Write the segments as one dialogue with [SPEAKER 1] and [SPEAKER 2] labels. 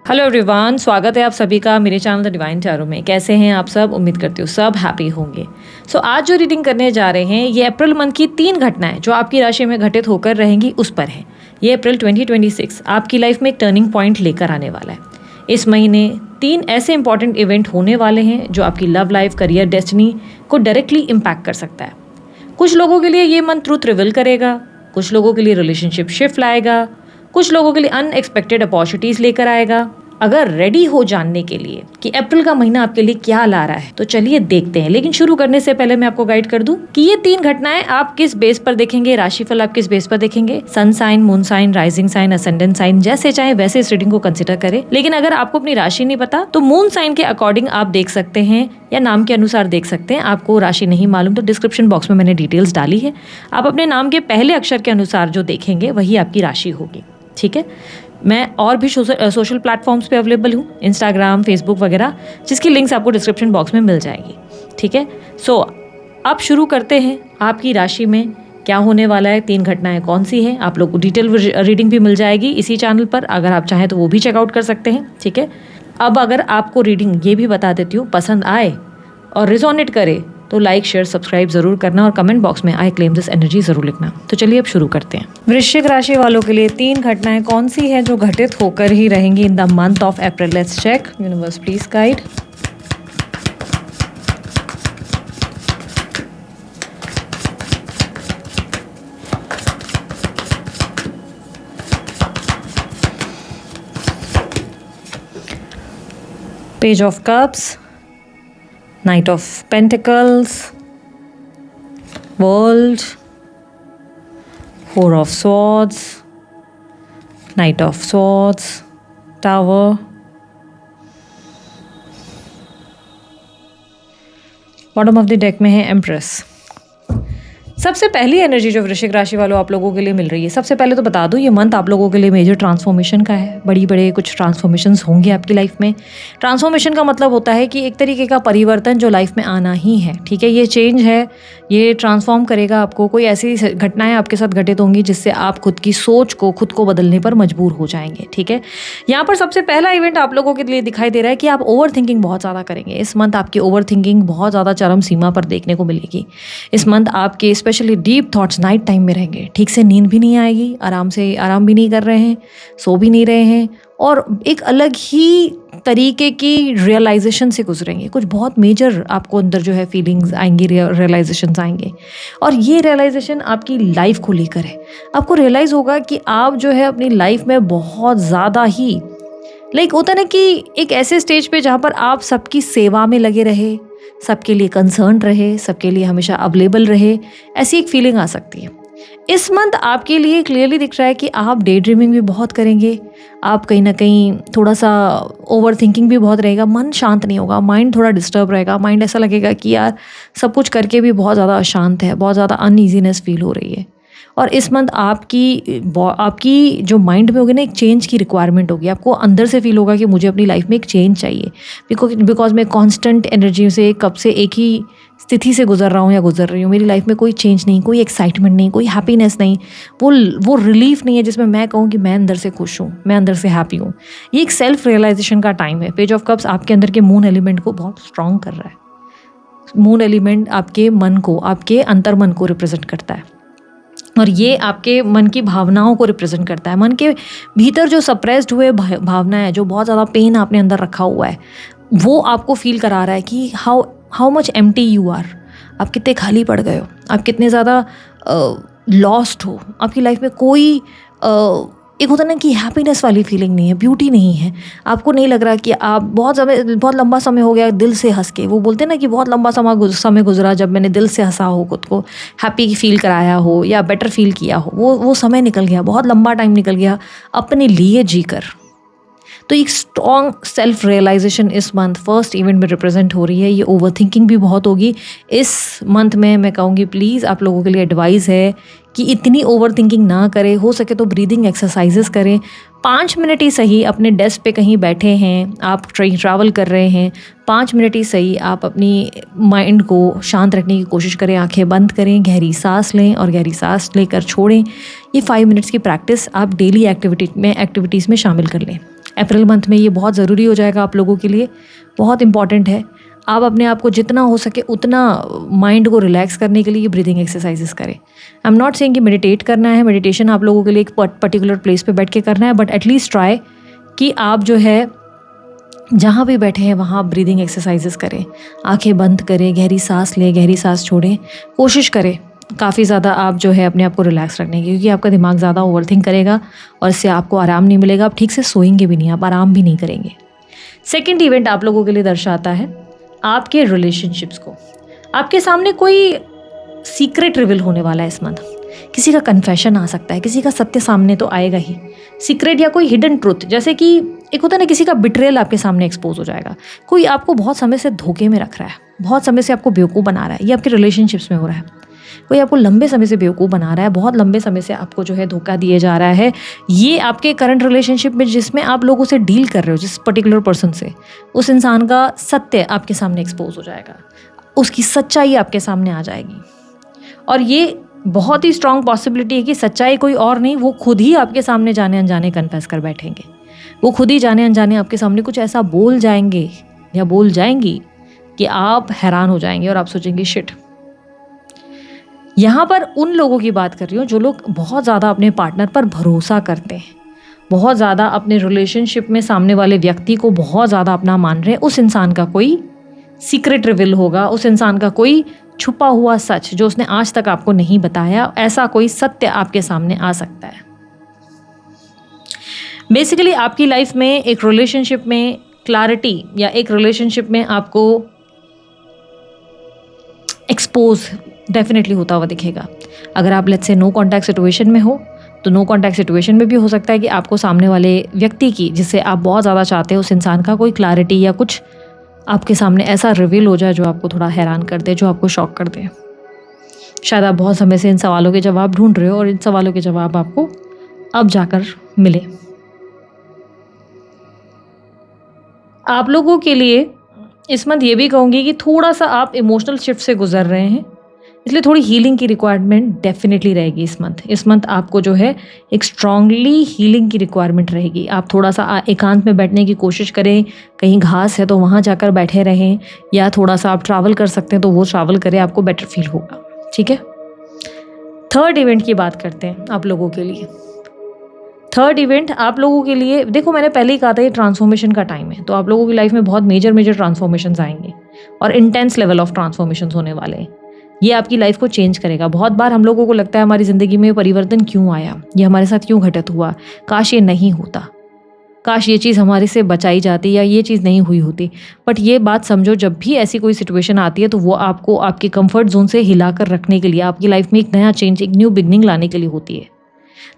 [SPEAKER 1] Hello everyone, स्वागत है आप सभी का मेरे चैनल द डिवाइन टैरो में। कैसे हैं आप सब? उम्मीद करती हूँ सब हैप्पी होंगे। आज जो रीडिंग करने जा रहे हैं ये अप्रैल मंथ की 3 घटनाएं जो आपकी राशि में घटित होकर रहेंगी उस पर है। ये अप्रैल 2026 आपकी लाइफ में एक टर्निंग पॉइंट लेकर आने वाला है। इस महीने 3 ऐसे इंपॉर्टेंट इवेंट होने वाले हैं जो आपकी लव लाइफ, करियर, डेस्टिनी को डायरेक्टली इम्पैक्ट कर सकता है। कुछ लोगों के लिए ये मंथ ट्रूथ रिवील करेगा, कुछ लोगों के लिए रिलेशनशिप शिफ्ट लाएगा, कुछ लोगों के लिए अनएक्सपेक्टेड अपॉर्चुनिटीज लेकर आएगा। अगर रेडी हो जानने के लिए कि अप्रैल का महीना आपके लिए क्या ला रहा है तो चलिए देखते हैं। लेकिन शुरू करने से पहले मैं आपको गाइड कर दूं कि ये 3 घटनाएं आप किस बेस पर देखेंगे, राशिफल आप किस बेस पर देखेंगे। Sun sign, moon sign, rising sign, ascendant sign, जैसे चाहे वैसे इस रीडिंग को कंसिडर करें। लेकिन अगर आपको अपनी राशि नहीं पता तो मून साइन के अकॉर्डिंग आप देख सकते हैं या नाम के अनुसार देख सकते हैं। आपको राशि नहीं मालूम तो डिस्क्रिप्शन बॉक्स में मैंने डिटेल्स डाली है। आप अपने नाम के पहले अक्षर के अनुसार जो देखेंगे वही आपकी राशि होगी। ठीक है, मैं और भी सोशल प्लेटफॉर्म्स पे अवेलेबल हूँ, इंस्टाग्राम, फेसबुक वगैरह, जिसकी लिंक्स आपको डिस्क्रिप्शन बॉक्स में मिल जाएगी। ठीक है, अब शुरू करते हैं। आपकी राशि में क्या होने वाला है, 3 घटनाएं कौन सी हैं, आप लोग को डिटेल रीडिंग भी मिल जाएगी इसी चैनल पर। अगर आप चाहें तो वो भी चेकआउट कर सकते हैं। ठीक है, अब अगर आपको रीडिंग ये भी बता देती हूँ पसंद आए और रिजोनेट करे तो लाइक, शेयर, सब्सक्राइब जरूर करना और कमेंट बॉक्स में आई क्लेम दिस एनर्जी जरूर लिखना। तो चलिए अब शुरू करते हैं। वृश्चिक राशि वालों के लिए 3 घटनाएं कौन सी है जो घटित होकर ही रहेंगी in the month of April. Let's check. Universe please guide. Page of cups, Knight of Pentacles, World, 4 of Swords, Knight of Swords, Tower, bottom of the deck में है एम्प्रेस। सबसे पहली एनर्जी जो वृश्चिक राशि वालों आप लोगों के लिए मिल रही है, सबसे पहले तो बता दूं ये मंथ आप लोगों के लिए मेजर ट्रांसफॉर्मेशन का है। बड़े कुछ ट्रांसफॉर्मेशंस होंगे आपकी लाइफ में। ट्रांसफॉर्मेशन का मतलब होता है कि एक तरीके का परिवर्तन जो लाइफ में आना ही है। ठीक है, ये चेंज है, ये ट्रांसफॉर्म करेगा आपको। कोई ऐसी घटनाएं आपके साथ घटित होंगी जिससे आप खुद की सोच को, खुद को बदलने पर मजबूर हो जाएंगे। ठीक है, यहाँ पर सबसे पहला इवेंट आप लोगों के लिए दिखाई दे रहा है कि आप ओवर थिंकिंग बहुत ज़्यादा करेंगे। इस मंथ आपकी ओवर थिंकिंग बहुत ज़्यादा चरम सीमा पर देखने को मिलेगी। इस मंथ आपके specially deep thoughts night time में रहेंगे। ठीक से नींद भी नहीं आएगी, आराम भी नहीं कर रहे हैं, सो भी नहीं रहे हैं और एक अलग ही तरीके की रियलाइजेशन से गुजरेंगे। कुछ बहुत मेजर आपको अंदर जो है फीलिंग्स आएंगी, रियलाइजेशंस आएंगे और ये रियलाइजेशन आपकी लाइफ को लेकर है। आपको रियलाइज़ होगा कि आप जो है अपनी लाइफ में बहुत ज़्यादा ही होता ना कि एक ऐसे स्टेज पे जहाँ पर आप सबकी सेवा में लगे रहे, सबके लिए कंसर्न रहे, सबके लिए हमेशा अवेलेबल रहे, ऐसी एक फीलिंग आ सकती है। इस मंथ आपके लिए क्लियरली दिख रहा है कि आप डे ड्रीमिंग भी बहुत करेंगे। आप कहीं ना कहीं थोड़ा सा ओवर थिंकिंग भी बहुत रहेगा। मन शांत नहीं होगा, माइंड थोड़ा डिस्टर्ब रहेगा। माइंड ऐसा लगेगा कि यार सब कुछ करके भी बहुत ज़्यादा अशांत है, बहुत ज़्यादा अनईजीनेस फील हो रही है। और इस मंथ आपकी जो माइंड में होगी ना, एक चेंज की रिक्वायरमेंट होगी। आपको अंदर से फील होगा कि मुझे अपनी लाइफ में एक चेंज चाहिए। बिकॉज मैं कॉन्स्टेंट एनर्जी से कब से एक ही स्थिति से गुजर रहा हूँ या गुजर रही हूँ। मेरी लाइफ में कोई चेंज नहीं, कोई एक्साइटमेंट नहीं, कोई हैप्पीनेस नहीं, वो रिलीफ नहीं है जिसमें मैं कहूँ कि मैं अंदर से खुश हूँ, मैं अंदर से हैप्पी हूँ। ये एक सेल्फ रियलाइजेशन का टाइम है। पेज ऑफ कप्स आपके अंदर के मून एलिमेंट को बहुत स्ट्रॉन्ग कर रहा है। मून एलिमेंट आपके मन को, आपके अंतर मन को रिप्रेजेंट करता है और ये आपके मन की भावनाओं को रिप्रेजेंट करता है। मन के भीतर जो सप्रेस्ड हुए भावना है, जो बहुत ज़्यादा पेन आपने अंदर रखा हुआ है, वो आपको फील करा रहा है कि how much empty you are. आप कितने खाली पड़ गए हो, आप कितने ज़्यादा लॉस्ट हो। आपकी लाइफ में कोई एक होता ना कि हैप्पीनेस वाली फीलिंग नहीं है, ब्यूटी नहीं है। आपको नहीं लग रहा कि आप बहुत लंबा समय हो गया दिल से हंस के। वो बोलते हैं ना कि बहुत लंबा समय गुजरा जब मैंने दिल से हंसा हो, खुद को हैप्पी फील कराया हो या बेटर फील किया हो। वो समय निकल गया, बहुत लंबा टाइम निकल गया अपने लिए जीकर। तो एक स्ट्रॉन्ग सेल्फ रियलाइजेशन इस मंथ फर्स्ट इवेंट में रिप्रेजेंट हो रही है। ये ओवर थिंकिंग भी बहुत होगी इस मंथ में। मैं कहूँगी प्लीज़ आप लोगों के लिए एडवाइस है कि इतनी ओवर थिंकिंग ना करें। हो सके तो ब्रीदिंग एक्सरसाइजेस करें। 5 मिनट ही सही, अपने डेस्क पे कहीं बैठे हैं, आप ट्रैवल कर रहे हैं, 5 मिनट ही सही आप अपनी माइंड को शांत रखने की कोशिश करें। आंखें बंद करें, गहरी सांस लें और गहरी सांस लेकर छोड़ें। ये 5 मिनट्स की प्रैक्टिस आप डेली एक्टिविटीज़ में शामिल कर लें। अप्रैल मंथ में ये बहुत ज़रूरी हो जाएगा आप लोगों के लिए, बहुत इंपॉर्टेंट है। आप अपने आप को जितना हो सके उतना माइंड को रिलैक्स करने के लिए ये ब्रीदिंग एक्सरसाइजेस करें। आई एम नॉट सेइंग कि मेडिटेट करना है, मेडिटेशन आप लोगों के लिए एक पर्टिकुलर प्लेस पे बैठ के करना है, बट एटलीस्ट ट्राई कि आप जो है जहाँ भी बैठे हैं वहाँ ब्रीदिंग एक्सरसाइजेस करें। आंखें बंद करें, गहरी सांस लें, गहरी सांस छोड़ें। कोशिश करें काफ़ी ज़्यादा आप जो है अपने आप को रिलैक्स रखने की, क्योंकि आपका दिमाग ज़्यादा ओवरथिंक करेगा और इससे आपको आराम नहीं मिलेगा। आप ठीक से सोएंगे भी नहीं, आप आराम भी नहीं करेंगे। सेकेंड इवेंट आप लोगों के लिए दर्शाता है आपके रिलेशनशिप्स को। आपके सामने कोई सीक्रेट रिवील होने वाला है इस मंथ। किसी का कन्फेशन आ सकता है, किसी का सत्य सामने तो आएगा ही। सीक्रेट या कोई हिडन ट्रुथ, जैसे कि एक होता है ना, किसी का बिट्रेयल आपके सामने एक्सपोज हो जाएगा। कोई आपको बहुत समय से धोखे में रख रहा है, बहुत समय से आपको बेवकूफ़ बना रहा है। ये आपके रिलेशनशिप्स में हो रहा है। कोई आपको लंबे समय से बेवकूफ़ बना रहा है, बहुत लंबे समय से आपको जो है धोखा दिए जा रहा है। ये आपके करंट रिलेशनशिप में जिसमें आप लोगों से डील कर रहे हो, जिस पर्टिकुलर पर्सन से, उस इंसान का सत्य आपके सामने एक्सपोज हो जाएगा, उसकी सच्चाई आपके सामने आ जाएगी। और ये बहुत ही स्ट्रांग पॉसिबिलिटी है कि सच्चाई कोई और नहीं, वो खुद ही आपके सामने जाने अनजाने कन्फेस कर बैठेंगे। वो खुद ही जाने अनजाने आपके सामने कुछ ऐसा बोल जाएंगे या बोल जाएंगी कि आप हैरान हो जाएंगे और आप सोचेंगे शिट। यहाँ पर उन लोगों की बात कर रही हूँ जो लोग बहुत ज़्यादा अपने पार्टनर पर भरोसा करते हैं, बहुत ज़्यादा अपने रिलेशनशिप में सामने वाले व्यक्ति को बहुत ज़्यादा अपना मान रहे हैं। उस इंसान का कोई सीक्रेट रिवील होगा, उस इंसान का कोई छुपा हुआ सच जो उसने आज तक आपको नहीं बताया, ऐसा कोई सत्य आपके सामने आ सकता है। बेसिकली आपकी लाइफ में एक रिलेशनशिप में क्लैरिटी या एक रिलेशनशिप में आपको एक्सपोज डेफिनेटली होता हुआ दिखेगा। अगर आप let's say no contact situation में हो, तो नो कॉन्टैक्ट सिचुएशन में भी हो सकता है कि आपको सामने वाले व्यक्ति की, जिसे आप बहुत ज़्यादा चाहते हो, उस इंसान का कोई क्लैरिटी या कुछ आपके सामने ऐसा रिवील हो जाए जो आपको थोड़ा हैरान कर दे, जो आपको शॉक कर दे। शायद आप बहुत समय से इन सवालों के जवाब ढूंढ रहे हो और इन सवालों के जवाब आपको अब जाकर मिले। आप लोगों के लिए इस मंथ ये भी कहूँगी कि थोड़ा सा आप इमोशनल शिफ्ट से गुजर रहे हैं, इसलिए थोड़ी हीलिंग की रिक्वायरमेंट डेफिनेटली रहेगी इस मंथ। इस मंथ आपको जो है एक स्ट्रांगली हीलिंग की रिक्वायरमेंट रहेगी। आप थोड़ा सा एकांत में बैठने की कोशिश करें, कहीं घास है तो वहाँ जाकर बैठे रहें, या थोड़ा सा आप ट्रैवल कर सकते हैं तो वो ट्रैवल करें, आपको बेटर फील होगा। ठीक है, थर्ड इवेंट की बात करते हैं आप लोगों के लिए। थर्ड इवेंट आप लोगों के लिए, देखो मैंने पहले ही कहा था ये ट्रांसफॉर्मेशन का टाइम है, तो आप लोगों की लाइफ में बहुत मेजर ट्रांसफॉर्मेशंस आएंगे और इंटेंस लेवल ऑफ ट्रांसफॉर्मेशंस होने वाले हैं। ये आपकी लाइफ को चेंज करेगा। बहुत बार हम लोगों को लगता है हमारी ज़िंदगी में परिवर्तन क्यों आया, ये हमारे साथ क्यों घटित हुआ, काश ये नहीं होता, काश ये चीज़ हमारे से बचाई जाती या ये चीज़ नहीं हुई होती। बट ये बात समझो, जब भी ऐसी कोई सिचुएशन आती है तो वो आपको आपके कंफर्ट जोन से हिलाकर रखने के लिए, आपकी लाइफ में एक नया चेंज, एक न्यू बिगनिंग लाने के लिए होती है।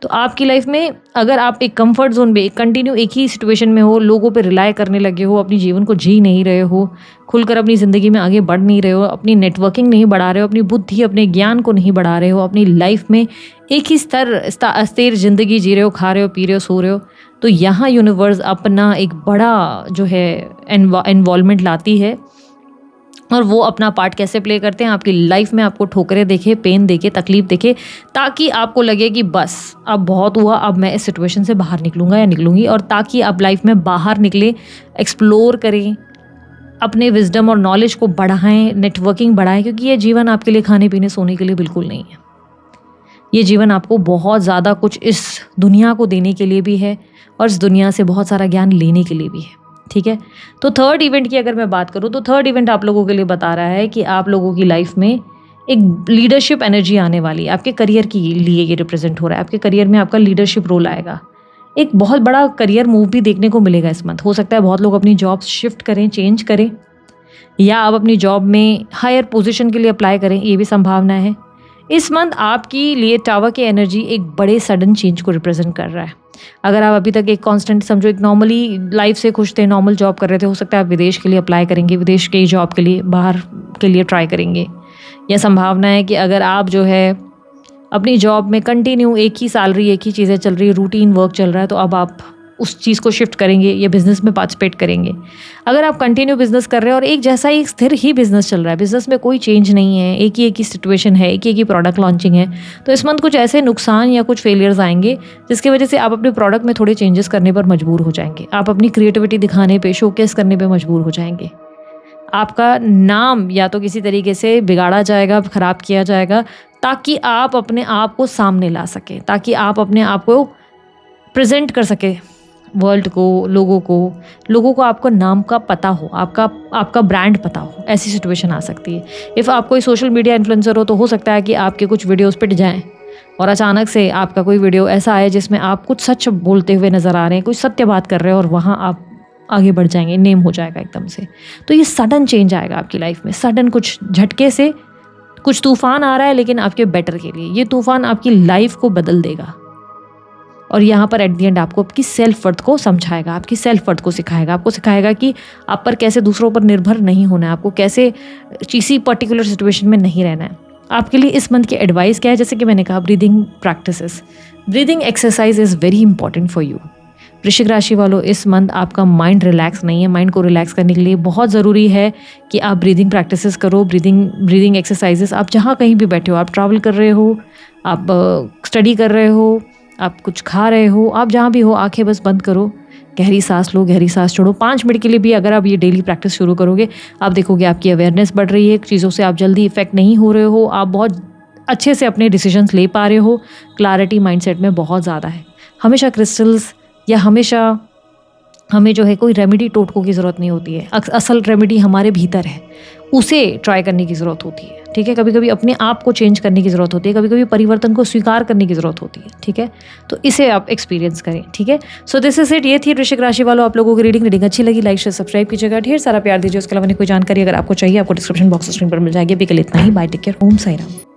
[SPEAKER 1] तो आपकी लाइफ में अगर आप एक कंफर्ट जोन में कंटिन्यू एक ही सिचुएशन में हो, लोगों पे रिलाय करने लगे हो, अपनी जीवन को जी नहीं रहे हो, खुलकर अपनी ज़िंदगी में आगे बढ़ नहीं रहे हो, अपनी नेटवर्किंग नहीं बढ़ा रहे हो, अपनी बुद्धि अपने ज्ञान को नहीं बढ़ा रहे हो, अपनी लाइफ में एक ही स्थिर ज़िंदगी जी रहे हो, खा रहे हो, पी रहे हो, सो रहे हो, तो यहाँ यूनिवर्स अपना एक बड़ा जो है इन्वॉल्वमेंट लाती है। और वो अपना पार्ट कैसे प्ले करते हैं आपकी लाइफ में, आपको ठोकरें देखे, पेन देखे, तकलीफ देखे, ताकि आपको लगे कि बस अब बहुत हुआ, अब मैं इस सिचुएशन से बाहर निकलूंगा या निकलूंगी। और ताकि आप लाइफ में बाहर निकले, एक्सप्लोर करें, अपने विजडम और नॉलेज को बढ़ाएं, नेटवर्किंग बढ़ाएं, क्योंकि ये जीवन आपके लिए खाने पीने सोने के लिए बिल्कुल नहीं है। ये जीवन आपको बहुत ज़्यादा कुछ इस दुनिया को देने के लिए भी है और इस दुनिया से बहुत सारा ज्ञान लेने के लिए भी है। ठीक है, तो थर्ड इवेंट की अगर मैं बात करूँ तो थर्ड इवेंट आप लोगों के लिए बता रहा है कि आप लोगों की लाइफ में एक लीडरशिप एनर्जी आने वाली है। आपके करियर के लिए ये रिप्रेजेंट हो रहा है। आपके करियर में आपका लीडरशिप रोल आएगा। एक बहुत बड़ा करियर मूव भी देखने को मिलेगा इस मंथ। हो सकता है बहुत लोग अपनी जॉब शिफ्ट करें, चेंज करें, या आप अपनी जॉब में हायर पोजीशन के लिए अप्लाई करें, ये भी संभावना है। इस मंथ आपकी लिए टावर की एनर्जी एक बड़े सडन चेंज को रिप्रेजेंट कर रहा है। अगर आप अभी तक एक कांस्टेंट समझो एक नॉर्मली लाइफ से खुश थे, नॉर्मल जॉब कर रहे थे, हो सकता है आप विदेश के लिए अप्लाई करेंगे, विदेश के जॉब के लिए, बाहर के लिए ट्राई करेंगे। यह संभावना है कि अगर आप जो है अपनी जॉब में कंटिन्यू एक ही सैलरी, एक ही चीज़ें चल रही है, रूटीन वर्क चल रहा है, तो अब आप उस चीज़ को शिफ्ट करेंगे या बिज़नेस में पार्टिसिपेट करेंगे। अगर आप कंटिन्यू बिज़नेस कर रहे हैं और एक जैसा ही स्थिर ही बिज़नेस चल रहा है, बिज़नेस में कोई चेंज नहीं है, एक ही सिचुएशन है, एक ही प्रोडक्ट लॉन्चिंग है, तो इस मंथ कुछ ऐसे नुकसान या कुछ फेलियर्स आएंगे जिसकी वजह से आप अपने प्रोडक्ट में थोड़े चेंजेस करने पर मजबूर हो जाएंगे। आप अपनी क्रिएटिविटी दिखाने पे, शोकेस करने पे मजबूर हो जाएंगे। आपका नाम या तो किसी तरीके से बिगाड़ा जाएगा, ख़राब किया जाएगा, ताकि आप अपने आप को सामने ला सकें, ताकि आप अपने आप को प्रेजेंट कर सकें वर्ल्ड को, लोगों को आपका नाम का पता हो, आपका ब्रांड पता हो। ऐसी सिचुएशन आ सकती है। इफ़ आप कोई सोशल मीडिया इन्फ्लुएंसर हो तो हो सकता है कि आपके कुछ वीडियोस पिट जाएं और अचानक से आपका कोई वीडियो ऐसा आए जिसमें आप कुछ सच बोलते हुए नज़र आ रहे हैं, कुछ सत्य बात कर रहे हैं और वहाँ आप आगे बढ़ जाएंगे, नेम हो जाएगा एकदम से। तो ये सडन चेंज आएगा आपकी लाइफ में, सडन कुछ झटके से कुछ तूफान आ रहा है, लेकिन आपके बेटर के लिए। ये तूफान आपकी लाइफ को बदल देगा और यहाँ पर एट द एंड आपको आपकी सेल्फ वर्थ को समझाएगा, आपकी सेल्फ वर्थ को सिखाएगा, आपको सिखाएगा कि आप पर कैसे दूसरों पर निर्भर नहीं होना है, आपको कैसे किसी पर्टिकुलर सिचुएशन में नहीं रहना है। आपके लिए इस मंथ की एडवाइस क्या है? जैसे कि मैंने कहा, breathing practices, breathing exercise is very important for you. वृश्चिक राशि वालों, इस मंथ आपका माइंड रिलैक्स नहीं है। माइंड को रिलैक्स करने के लिए बहुत ज़रूरी है कि आप ब्रीदिंग प्रैक्टिसेस करो, ब्रीदिंग एक्सरसाइजेस। आप जहाँ कहीं भी बैठे हो, आप ट्रैवल कर रहे हो, आप स्टडी कर रहे हो, आप कुछ खा रहे हो, आप जहाँ भी हो, आंखें बस बंद करो, गहरी सांस लो, गहरी सांस छोड़ो। 5 मिनट के लिए भी अगर आप ये डेली प्रैक्टिस शुरू करोगे, आप देखोगे आपकी अवेयरनेस बढ़ रही है, चीज़ों से आप जल्दी इफेक्ट नहीं हो रहे हो, आप बहुत अच्छे से अपने डिसीजंस ले पा रहे हो, क्लैरिटी माइंडसेट में बहुत ज़्यादा है। हमेशा क्रिस्टल्स या हमेशा हमें जो है कोई रेमेडी टोटकों की ज़रूरत नहीं होती है। असल रेमेडी हमारे भीतर है, उसे ट्राई करने की ज़रूरत होती है। ठीक है, कभी कभी अपने आप को चेंज करने की ज़रूरत होती है, कभी कभी परिवर्तन को स्वीकार करने की ज़रूरत होती है। ठीक है, तो इसे आप एक्सपीरियंस करें। ठीक है, सो दिस इज इट। ये थी वृश्चिक राशि वालों आप लोगों की रीडिंग अच्छी लगी, लाइक शेयर सब्सक्राइब कीजिएगा, ढेर सारा प्यार दीजिए। उसके अलावा कोई जानकारी अगर आपको चाहिए, आपको डिस्क्रिप्शन बॉक्स स्क्रीन पर मिल जाएगी। अभी के लिए इतना ही। बाय, टेक केयर, ओम साई राम।